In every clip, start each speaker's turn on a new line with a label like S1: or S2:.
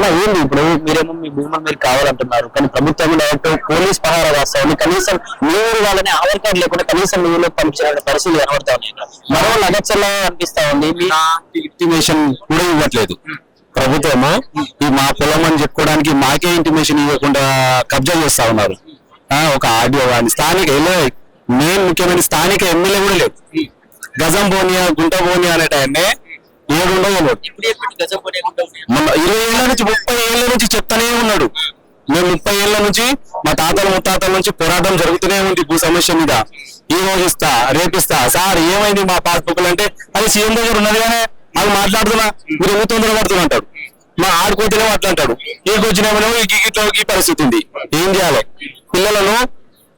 S1: అలా ఏంది ఇప్పుడు మీరేమో మీ భూములు మీరు కావాలంటున్నారు, కానీ ప్రభుత్వం డైరెక్ట్ పోలీస్ పహారా వస్తామని కనీసం మీరు వాళ్ళని ఆధార్ కార్డు లేకుండా కనీసం మీరు పంపించిన పరిస్థితి కనబడతా ఉన్నాయి. మరో లగచ్చల్లా అనిపిస్తా ఉంది.
S2: ఇంటిమేషన్ కూడా ఇవ్వట్లేదు ప్రభుత్వము. ఈ మా పొలం అని చెప్పుకోవడానికి మాకే ఇంటిమేషన్ ఇవ్వకుండా కబ్జా చేస్తా ఉన్నారు. ఒక ఆడియో కానీ స్థానిక మెయిన్ ముఖ్యమైన స్థానిక ఎమ్మెల్యే కూడా లేదు. గజం బోనియా గుంట బోనియా అనే టైంనే 700 మొన్న 20 ఏళ్ల నుంచి 30 ఏళ్ల నుంచి చెప్తానే ఉన్నాడు. మేము 30 ఏళ్ల నుంచి మా తాతల ముత్తాతల నుంచి పోరాటం జరుగుతూనే ఉంది భూ సమస్య మీద. ఈ రోజు ఇస్తా రేపిస్తా సార్ ఏమైంది మా పాస్బుక్లు అంటే అది సీఎం దగ్గర ఉన్నది కానీ అది మాట్లాడుతున్నా మీరు ఎందుకు తొందర పడుతున్నా అంటాడు. మా ఆడుకోతేనే మాట్లాడతాడు. ఏకొచ్చినేమో ఈ పరిస్థితి ఉంది. ఏం చేయాలి? పిల్లలను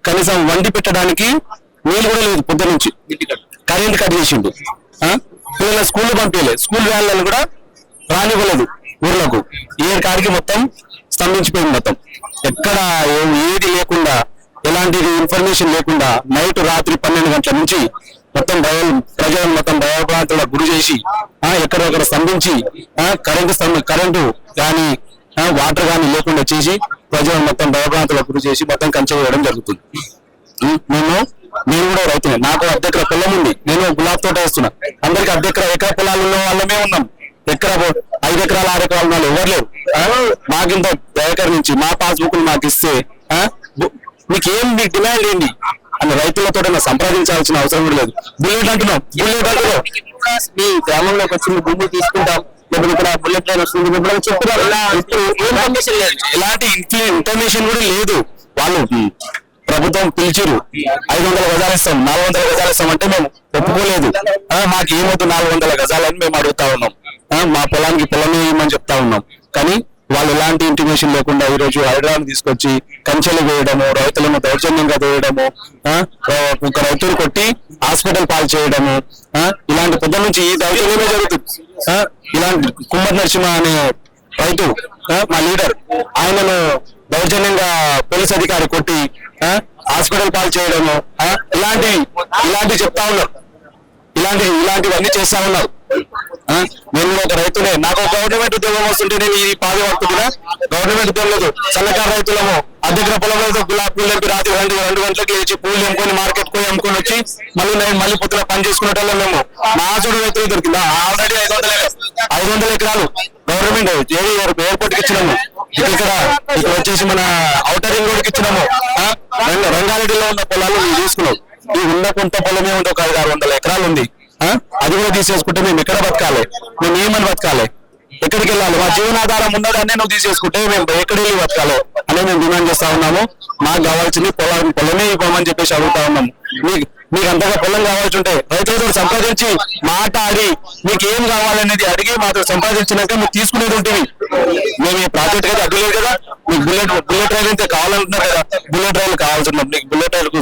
S2: కనీసం వండి పెట్టడానికి నీళ్ళు కూడా లేదు. పొద్దు నుంచి కరెంట్ కట్ చేసిండు. పిల్లల స్కూల్ పంపించలేదు. స్కూల్ వ్యాన్లను కూడా రానివ్వలేదు ఊర్లకు. ఏ కాడికి మొత్తం స్తంభించిపోయింది. మొత్తం ఎక్కడ ఏది లేకుండా, ఎలాంటి ఇన్ఫర్మేషన్ లేకుండా నైట్ రాత్రి 12 గంటల నుంచి మొత్తం ప్రజలను మొత్తం భయభ్రాంతులకు గురి చేసి ఎక్కడెక్కడ స్తంభించి కరెంటు కానీ వాటర్ కానీ లేకుండా చేసి ప్రజలను మొత్తం భయభ్రాంతులకు గురి చేసి మొత్తం కంచె వేయడం జరుగుతుంది. నేను కూడా రైతునే. నాకు అర్ధెకర పొలం ఉంది. నేను గులాబ్ తోట వేస్తున్నా. అందరికి అర్ధెకర ఎకర పొలాలు ఉన్న వాళ్ళమే ఉన్నాం. 5 ఎకరాలు 6 ఎకరాలు వాళ్ళు ఎవరు లేరు. మాకింత దయకరించి మా పాస్బుక్ మాకు ఇస్తే మీకేం మీ డిమాండ్ ఏంటి అని రైతులతో సంప్రదించాల్సిన అవసరం కూడా లేదు. బుల్లెట్ అంటున్నాం.
S1: మీ గ్రామంలోకి వచ్చి భూమి తీసుకుంటాం, ఇక్కడ బుల్లెట్ లైన్ వస్తుంది చెప్తున్నారు.
S2: ఎలాంటి ఇన్ఫర్మేషన్ కూడా లేదు. వాళ్ళు ప్రభుత్వం పిలిచిరు 500 గజాలు ఇస్తాం, 400 గజాలు ఇస్తాం అంటే మేము ఒప్పుకోలేదు. మాకు ఏమవుతుంది 400 గజాలని మేము అడుగుతా ఉన్నాం. మా పొలానికి పొలమే ఇవ్వమని చెప్తా ఉన్నాం. కానీ వాళ్ళు ఎలాంటి ఇంటిమేషన్ లేకుండా ఈ రోజు హైదరాబాద్ తీసుకొచ్చి కంచెలు వేయడము, రైతులను దౌర్జన్యంగా వేయడము, ఒక రైతులు కొట్టి హాస్పిటల్ పాలు చేయడము, ఇలాంటి పొద్దు నుంచి ఈ దౌర్జన్యమే జరుగుతుంది. ఇలాంటి కుమ్మర్ నరసింహ అనే రైతు మా లీడర్, ఆయనను దౌర్జన్యంగా పోలీస్ అధికారి కొట్టి హాస్పిటల్ పాలు చేయడము, ఇలాంటి చెప్తా ఉన్నారు. ఇలాంటివన్నీ చేస్తా ఉన్నారు. నేను ఒక రైతునే. నాకు గవర్నమెంట్ ఉద్యోగం వస్తుంటే నేను ఈ పాది పడుతున్నా. గవర్నమెంట్ ఉద్యోగం లేదు. సన్నకారు రైతులము అద్దెకర పొలంలో గులాబీ పూలు తెంపి రాత్రి 2 గంటలకు లేచి పూలు ఎంకొని మార్కెట్ పోయి అమ్ముకొని వచ్చి మళ్ళీ పొద్దున పని చేసుకునేటోళ్ళం మేము. మా ఆచోడు రైతులు దొరికిందా? ఆల్రెడీ 500 ఎకరాలు గవర్నమెంట్ ఎయిర్పోర్ట్ కి ఇచ్చినాము. ఇక్కడ వచ్చేసి మన ఔటర్ రింగ్ రోడ్ కి ఇచ్చినాము. రంగారెడ్డిలో ఉన్న పొలాలు మేము తీసుకున్నాం. ఈ ఉన్న కొంత పొలమే ఉంది. ఒక 500-600 ఎకరాలు ఉంది. అది కూడా తీసేసుకుంటే మేము ఎక్కడ బతకాలి? మేము ఏమని బతకాలి? ఎక్కడికి వెళ్ళాలి? మా జీవనాధారం ఉన్నదాన్నే నువ్వు తీసేసుకుంటే మేము ఎక్కడ వెళ్ళి బతకాలి అని మేము డిమాండ్ చేస్తా ఉన్నాము. మాకు కావాల్సింది పొలమే ఇవ్వమని చెప్పేసి అడుగుతా ఉన్నాము. మీకు అంతగా పొలం కావాల్సి ఉంటే రైతులతో సంపాదించి మాట్లాడి మీకు ఏం కావాలనేది అడిగి మాతో సంపాదించినాక మీరు తీసుకునేది ఉంటుంది. మేము ఈ ప్రాజెక్ట్ అయితే అడ్డులేదు కదా. మీకు బుల్లెట్ రైలు అయితే కావాలంటున్నారు కదా. బుల్లెట్ రైలు కావాల్సిన మీకు బుల్లెట్ రైలుకు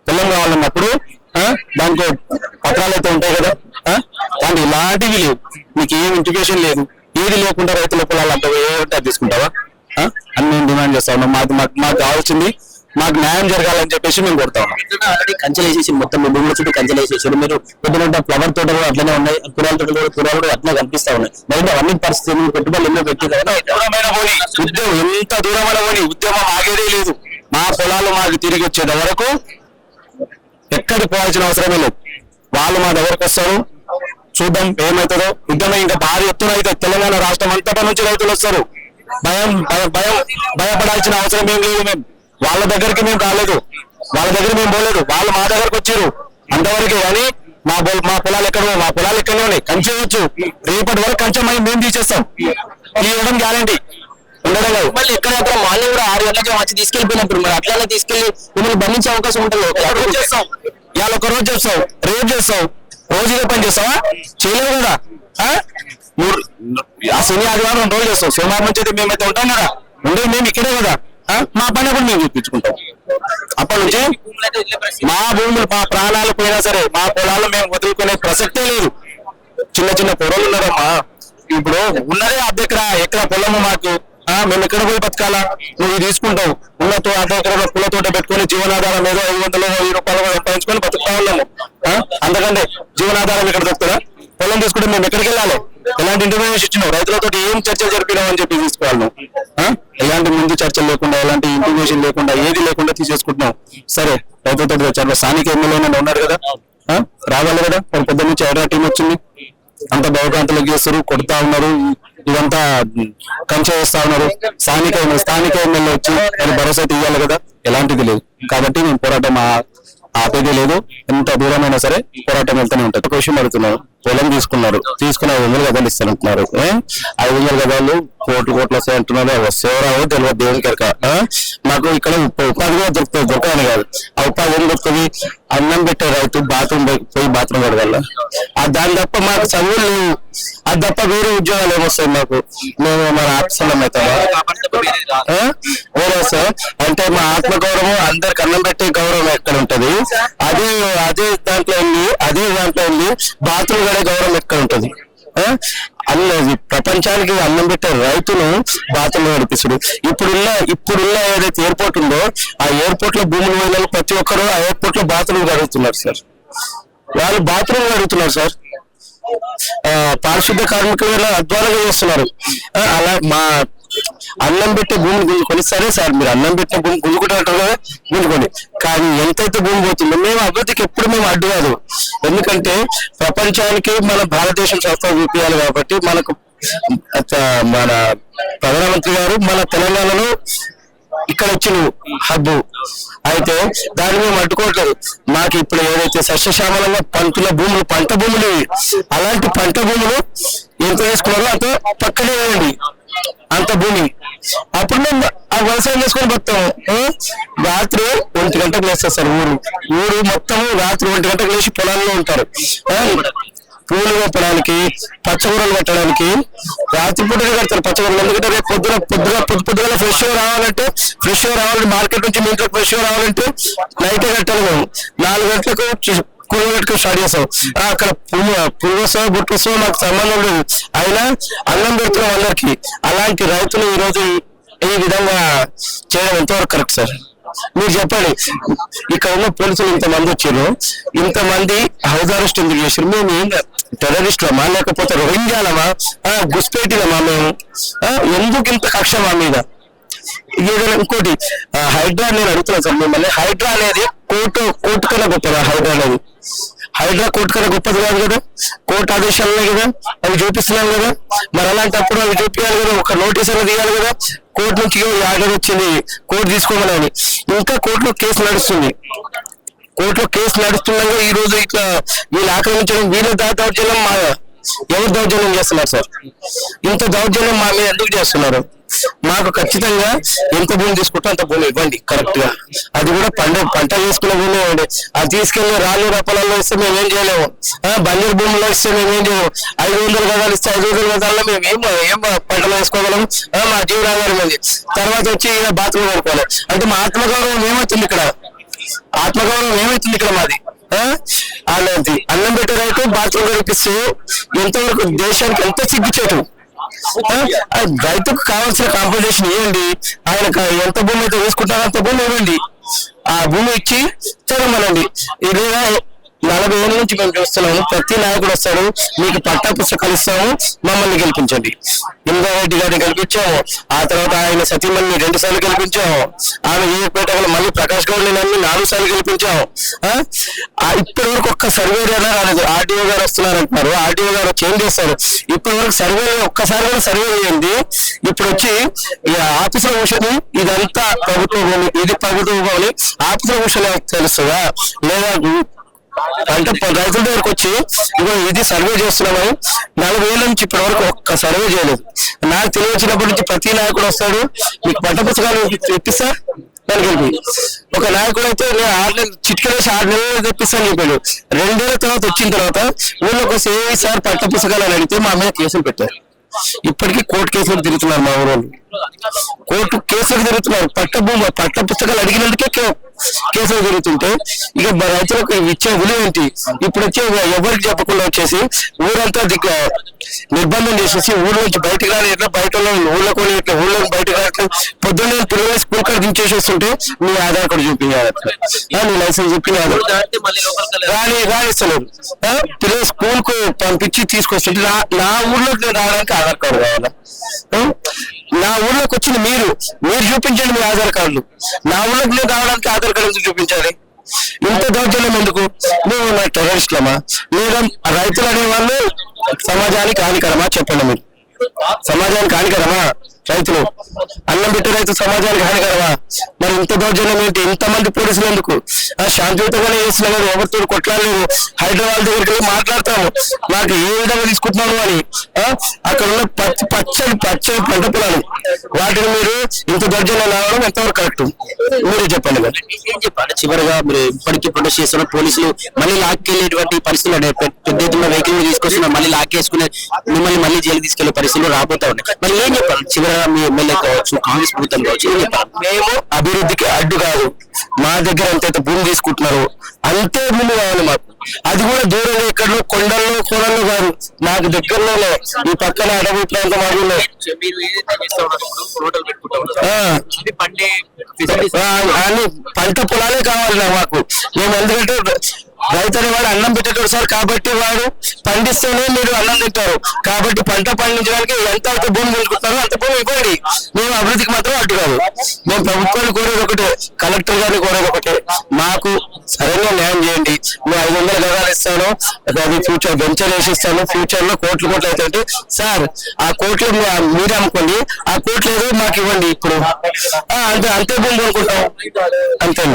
S2: పొలం కావాలన్నప్పుడు దానికి పత్రాలు అయితే ఉంటాయి కదా. దాంట్లో ఇలాంటివి లేవు. మీకు ఏం ఇంటిమేషన్ లేదు. ఏది లేకుండా రైతుల పొలాలు అంతా ఏమంటే అది తీసుకుంటావా అని మేము డిమాండ్ చేస్తా ఉన్నాం. మాకు కావాల్సింది మాకు న్యాయం జరగాలని చెప్పేసి మేము కొడతా ఉన్నాం.
S1: కంచెలు వేసేసి మొత్తం భూముల చుట్టూ కంచెలు వేసేసారు. మీరు పొద్దున ఫ్లవర్ తోటలు అట్లనే ఉన్నాయి, కూరల తోటలు కూడా అట్లా కనిపిస్తా ఉన్నాయి. మరి అవన్నీ పరిస్థితులు పెట్టుబడులు ఎన్నో పెట్టి
S2: దూరమైన పోనీ ఉద్యమం ఎంత దూరమైన పోనీ ఉద్యమం ఆగేదే లేదు. మా పొలాలు మాకు తిరిగి వచ్చేట వరకు ఎక్కడికి పోవాల్సిన అవసరమే లేదు. వాళ్ళు మా దగ్గరకు వస్తారు. చూద్దాం ఏమవుతుందో. ఉద్యమం ఇంకా భారీ ఎత్తున అయితే తెలంగాణ రాష్ట్రం అంతటా నుంచి రైతులు వస్తారు. భయపడాల్సిన అవసరం ఏం లేదు. మేము వాళ్ళ దగ్గరికి మేము రాలేదు, వాళ్ళ దగ్గర మేము పోలేదు. వాళ్ళు మా దగ్గరకు వచ్చారు అంతవరకే. కానీ మా పొలాలు ఎక్కడో మా పొలాలు ఎక్కడో ఉన్నాయి. కంచె వచ్చు. రేపటి వరకు కంచె మేము తీసేస్తాం. ఇవ్వడం గ్యారంటీ ఉండడం కాదు.
S1: మళ్ళీ ఎక్కడ మార్నింగ్ కూడా 6 గంటలకి వచ్చి తీసుకెళ్ళిపోయినప్పుడు మరి అట్లా తీసుకెళ్లి మిమ్మల్ని బంధించే అవకాశం ఉంటుంది.
S2: చేస్తాం. ఇవాళ ఒక రోజు చేస్తావు, రేపు చేస్తావు, రోజు ఇదే పని చేస్తావా? చేయలేవు కదా. ఆ శని ఆదివారం 2 రోజులు చేస్తావు. సోమవారం నుంచి అయితే మేమైతే ఉంటాం కదా. ఉండేది మేము ఇక్కడే కదా. మా పని కూడా మేము చూపించుకుంటాం. అప్పటి నుంచి మా భూములు మా ప్రాణాలు పోయినా సరే మా పొలాలు మేము వదులుకునే ప్రసక్తే లేదు. చిన్న పొరలు ఉన్నారమ్మా. ఇప్పుడు ఉన్నదే ఎకరా పొలము మాకు. మేము ఎక్కడ పోయి బతకాలా? నువ్వు తీసుకుంటావు. ఉన్న పూల తోట పెట్టుకుని జీవనాధారం ఏదో 500-1000 రూపాయలు సంపాదించుకొని బతుకుతా ఉన్నాము. అందుకంటే జీవనాధారం ఇక్కడ దొరుకుతుందా? పొలం తీసుకుంటే మేము ఎక్కడికి వెళ్ళాలి? ఎలాంటి ఇంటర్వ్యూస్ ఇచ్చినావు? రైతులతో ఏం చర్చలు జరిపినావు అని చెప్పి తీసుకోవాలి నువ్వు. ఎలాంటి ముందు చర్చలు లేకుండా, ఎలాంటి ఇంటిమేషన్ లేకుండా, ఏది లేకుండా తీసేసుకుంటున్నావు. సరే, రైతులతో వచ్చారు, స్థానిక ఎమ్మెల్యేనే ఉన్నారు కదా, రావాలి కదా. పొద్దు నుంచి హైడ్రా టీం వచ్చింది, అంత భయభ్రాంతులకు చేస్తారు, కొడతా ఉన్నారు, ఇదంతా కంచె వేస్తా ఉన్నారు. స్థానిక ఎమ్మెల్యే వచ్చి అది భరోసా తీయాలి కదా, ఎలాంటిది లేదు. కాబట్టి మేము పోరాటం ఆపేది లేదు, ఎంత దూరమైనా సరే పోరాటం వెళ్తూనే ఉంటుంది. ఒక విషయం అడుగుతున్నారు, పొలం తీసుకున్నారు, తీసుకుని 500 గదాలు ఇస్తానంటున్నారు. 500 గదాలు కోట్లు వస్తాయి అంటున్నారు. వస్తాయో రావో తెలియదు, దేవునికి ఎరక. మాకు ఇక్కడ ఉపాధి కూడా దొరకదని కాదు. ఆ ఉపాధి ఏం దొరుకుతుంది? అన్నం పెట్టే రైతు బాత్రూమ్ పోయి బాత్రూమ్ కడగల, దాని తప్ప మాకు చదువులు లేవు. అది తప్ప వేరే ఉద్యోగాలు ఏమొస్తాయి మాకు? మేము మన ఆఫీసులో అవుతామా? సార్ అంటే మా ఆత్మగౌరవం, అందరికి అన్నం పెట్టే గౌరవం ఎక్కడ ఉంటది? అదే దాంట్లో వెళ్ళి బాత్రూమ్ గడే గౌరవం ఎక్కడ ఉంటది? అన్నది ప్రపంచానికి అన్నం పెట్టే రైతును బాత్రూమ్ నడిపిస్తుడు. ఇప్పుడున్న ఏదైతే ఎయిర్పోర్ట్ ఉందో, ఆ ఎయిర్పోర్ట్ లో భూములు పోయిన ప్రతి ఒక్కరు ఆ ఎయిర్పోర్ట్ లో బాత్రూమ్ అడుగుతున్నారు సార్. వాళ్ళు బాత్రూమ్ అడుగుతున్నారు సార్. పారిశుద్ధ కార్మికులు అధ్వానంగా చేస్తున్నారు. అలా మా అన్నం పెట్టే భూమిని గుంజుకొని, సరే సార్ మీరు అన్నం పెట్టిన భూమి గుంజుకుంటారు కదా, గుంజుకోండి, కానీ ఎంతైతే భూమి పోతుందో మేము అభివృద్ధికి ఎప్పుడు మేము అడ్డు కాదు. ఎందుకంటే ప్రపంచానికి మన భారతదేశం స్వస్థ చూపించాలి కాబట్టి మన ప్రధానమంత్రి గారు మన తెలంగాణలో ఇక్కడ వచ్చిన హబ్బు అయితే దాన్ని మేము అడ్డుకోవట్లేదు. మాకు ఇప్పుడు ఏదైతే సస్యశ్యామలంగా పంట భూములు అలాంటి పంట భూములు ఎంత వేసుకున్నారో అంత పక్కనే వేయండి, అంత భూమి. అప్పుడు మేము ఆ వ్యవసాయం చేసుకొని బతాము. రాత్రి 1 గంటకు లేస్తారు సార్. ఊరు మొత్తం రాత్రి 1 గంటకు లేచి పొలాల్లో ఉంటారు. పూలు పెట్టడానికి, పచ్చగూరలు పెట్టడానికి రాత్రిపూటనే కడతారు పచ్చగూరలు. ఎందుకంటే రేపు పొద్దున ఫ్రెష్గా రావాలంటే మార్కెట్ నుంచి మీ ఇంట్లో ఫ్రెష్గా రావాలంటే నైటే కట్టాలి. మేము 4 గంటలకు కూర పెట్టుకుని స్టార్ట్ చేస్తాం. అక్కడ పువ్వు బుట్టుకొస్తాం, మాకు సంబంధం లేదు. అయినా అన్నం పెడుతున్నాం అందరికి. అలాంటి రైతులు ఈ రోజు ఈ విధంగా చేయడం ఎంతవరకు కరెక్ట్ సార్? మీరు చెప్పండి. ఇక్కడ ఉన్న పోలీసులు ఇంతమంది వచ్చారు, ఇంతమంది హౌస్ అరెస్ట్ ఎందుకు చేశారు? మేము ఏం టెర్రరిస్టులమా, లేకపోతే రోహింగ్యాలమా, గుస్పేటీలమా? మేము ఎందుకు ఇంత కక్ష మా మీద? ఏదైనా ఇంకోటి హైడ్రా నేను అడుగుతున్నాను సార్ మిమ్మల్ని. హైడ్రా అనేది కోర్టు కన్నా గొప్పదా? హైడ్రా కోర్టు కన్నా గొప్పది కాదు కదా. కోర్టు ఆదేశాలనే కదా అవి చూపిస్తున్నాం కదా. మరి అలాంటప్పుడు అవి చూపించాలి కదా, ఒక నోటీస్ అనేది తీయాలి కదా. కోర్టు నుంచి ఆర్డర్ వచ్చింది కోర్టు తీసుకోమని, ఇంకా కోర్టులో కేసు నడుస్తుంది. ఈ రోజు ఇట్లా వీళ్ళు ఆక్రమించడం, వీళ్ళ దౌర్జన్యం ఎవరు దౌర్జన్యం చేస్తున్నారు సార్? ఇంత దౌర్జన్యం మా మీద ఎందుకు చేస్తున్నారు? మాకు ఖచ్చితంగా ఎంత భూమి తీసుకుంటే అంత భూమి ఇవ్వండి కరెక్ట్ గా. అది కూడా పంట చేసుకునే భూమి ఇవ్వండి. అది తీసుకెళ్లి రాళ్ళు రప్పలలో ఇస్తే మేము ఏం చేయలేము. బంజరు భూముల్లో ఇస్తే మేము ఏం చేయము. 500 గదాలు ఇస్తే 500 గదాల్లో మేము ఏం పంటలు వేసుకోగలము? మా జీవనాధారం ఉంది. తర్వాత వచ్చి బాత్రూమ్ కొనుక్కోవాలి అంటే మా ఆత్మగౌరవం ఏమవుతుంది ఇక్కడ? మాది అలాంటి అన్నం పెట్టే రైతు బాత్రూమ్ కనిపిస్తూ ఎంతవరకు దేశానికి ఎంత సిగ్గుచేటు. రైతుకు కావాల్సిన కాంపెన్సేషన్ ఇవ్వండి. ఆయన ఎంత భూమి అయితే వేసుకుంటారో అంత భూమి ఇవ్వండి. ఆ భూమి ఇచ్చి చదవమనండి. ఇది 40 ఏళ్ళ నుంచి మేము చూస్తున్నాము. ప్రతి నాయకుడు వస్తాడు, మీకు పట్టా పుస్తకాలు ఇస్తాము, మమ్మల్ని గెలిపించండి. ఇంద్రారెడ్డి గారిని గెలిపించాము. ఆ తర్వాత ఆయన సతీమణిని 2 సార్లు గెలిపించాము. ఆమె ఏపేటలో మళ్ళీ ప్రకాష్ గౌడ్ నన్ను 4 సార్లు గెలిపించాము. ఇప్పటి వరకు ఒక్క సర్వే రాలేదు. ఆర్డీఓ గారు వస్తున్నారు అంటున్నారు, ఆర్డీఓ గారు చేంజ్ చేస్తారు. ఇప్పటి వరకు సర్వే ఒక్కసారి కూడా సర్వే చేయండి. ఇప్పుడు వచ్చి ఆఫీసులో కూర్చొని ఇదంతా ప్రభుత్వం భూమి, ఇది ప్రభుత్వం భూమి, ఆఫీసులో కూర్చొని తెలుస్తుందా? లేదా రైతుల దగ్గరకు వచ్చి ఇగో ఇది సర్వే చేస్తున్నామని 40 ఏళ్ళ నుంచి ఇప్పటి వరకు ఒక్క సర్వే చేయలేదు. నాకు తెలియచ్చినప్పటి నుంచి ప్రతి నాయకుడు వస్తాడు, మీకు పంట పుస్తకాలు తెప్పిస్తా దానికి వెళ్ళి. ఒక నాయకుడు అయితే నేను 6 నెలలు చిట్కలేసి 6 నెలలు తెప్పిస్తాను చెప్పాడు. 2 ఏళ్ల తర్వాత వచ్చిన తర్వాత ఊళ్ళోకి వస్తే సార్ పంట పుస్తకాలు అని అడిగితే మా మీద కేసులు పెట్టారు. ఇప్పటికీ కోర్టు కేసులు తిరుగుతున్నారు. మా ఊరు కోర్టు కేసులు తిరుగుతున్నారు. పట్ట పుస్తకాలు అడిగినందుకే కేసులు తిరుగుతుంటే ఇక రైతులకు ఇచ్చే విలువ ఏంటి? ఇప్పుడు వచ్చే ఎవరికి చెప్పకుండా వచ్చేసి ఊరంతా నిర్బంధం చేసేసి ఊళ్ళో నుంచి బయటకు రాని, ఎట్లా బయట ఊళ్ళో కొని ఊళ్ళో బయటకు రావట్లేదు. పొద్దున్నే పిల్లలు స్కూల్ కార్డు దించేసి వస్తుంటే మీ ఆధార్ కార్డు చూపించాలి, నీ లైసెన్స్ చూపించాలి, రాణిస్తలేదు. పిల్లలు స్కూల్ కు పంపించి తీసుకొస్తుంటే నా ఊర్లోకి నేను రావడానికి ఆధార్ కార్డు కావాలా? నా ఊర్లోకి వచ్చింది మీరు చూపించండి మీ ఆధార్ కార్డులు. నా ఊర్లోకి నేను రావడానికి ఆధార్ కార్డు ఎందుకు చూపించాలి? ఇంత దౌర్జన్యం ఎందుకు? నువ్వు నా టెర్రరిస్ట్లమా లేదా రైతులు అనేవాళ్ళు సమాజానికి హానికరమా? చెప్పండి మీరు. సమాజానికి హానికరమా రైతులు? అన్నం పెట్టే రైతు సమాజానికి హానికరమా? మరి ఇంత దౌర్జన్యం ఏంటి? ఇంతమంది పోలీసులు ఎందుకు? శాంతియుతంగానే చేస్తున్నాము, ఎవరితో కొట్లాడలేదు. హైదరాబాద్ దగ్గరికి మాట్లాడతాము, మాకు ఏ విధంగా తీసుకుంటున్నాము అని. అక్కడ ఉన్న పచ్చని పంట పొలాలు, వాటిని మీరు ఇంత దౌర్జన్యం రావడం ఎంతవరకు కరెక్ట్? మీరే చెప్పండి.
S1: ఏం చెప్పాలి చివరిగా? మీరు ఇప్పటికీ ప్రొటెస్ట్ చేస్తున్న పోలీసులు మళ్ళీ లాక్కెళ్ళేటువంటి పరిస్థితులు ఉన్నాయి. పెద్ద ఎత్తున వెహికల్ తీసుకొస్తున్నారు, మళ్ళీ లాక్కేసుకునే మిమ్మల్ని మళ్ళీ జైలు తీసుకెళ్లే పరిస్థితులు రాబోతా ఉన్నాయి. మరి ఏం చెప్పాలి చివరిగా? మీ ఎమ్మెల్యే కావచ్చు, కాంగ్రెస్ ప్రభుత్వం కావచ్చు, ఏం చెప్పాలి?
S2: మేము అభివృద్ధికి అడ్డు కాదు, మా దగ్గర ఎంతైతే భూమి తీసుకుంటున్నారో అంతే భూమి కావాలి మాకు. అది కూడా దూరంగా ఎక్కడో కొండల్లో కోడల్లో కాదు, మాకు దగ్గరలోనే ఈ పక్కన అడవి ప్రాంతం అడవిలో అన్ని పంట పొలాలే కావాలి మాకు. మేము ఎందుకంటే రైతు అనేవాడు అన్నం పెట్టేటోడు సార్, కాబట్టి వాడు పండిస్తేనే మీరు అన్నం తింటారు. కాబట్టి పంట పండించడానికి ఎంత అయితే భూమి కొనుక్కుంటారో అంత భూమి ఇవ్వండి. మేము అభివృద్ధికి మాత్రం అడ్డు కాదు. మేము ప్రభుత్వాన్ని కోరేది ఒకటే, కలెక్టర్ గారిని కోరేది ఒకటే, మాకు సరైన న్యాయం చేయండి. మేము 500 గజాలు ఇస్తాను, అది ఫ్యూచర్ వెంచర్ వేసి ఇస్తాను, ఫ్యూచర్ లో కోట్లు అయితే సార్ ఆ కోట్లు మీరే అమ్ముకోండి, ఆ కోట్లు ఏదో మాకు ఇవ్వండి. ఇప్పుడు అంతే భూమి కొనుక్కుంటాం, అంతే.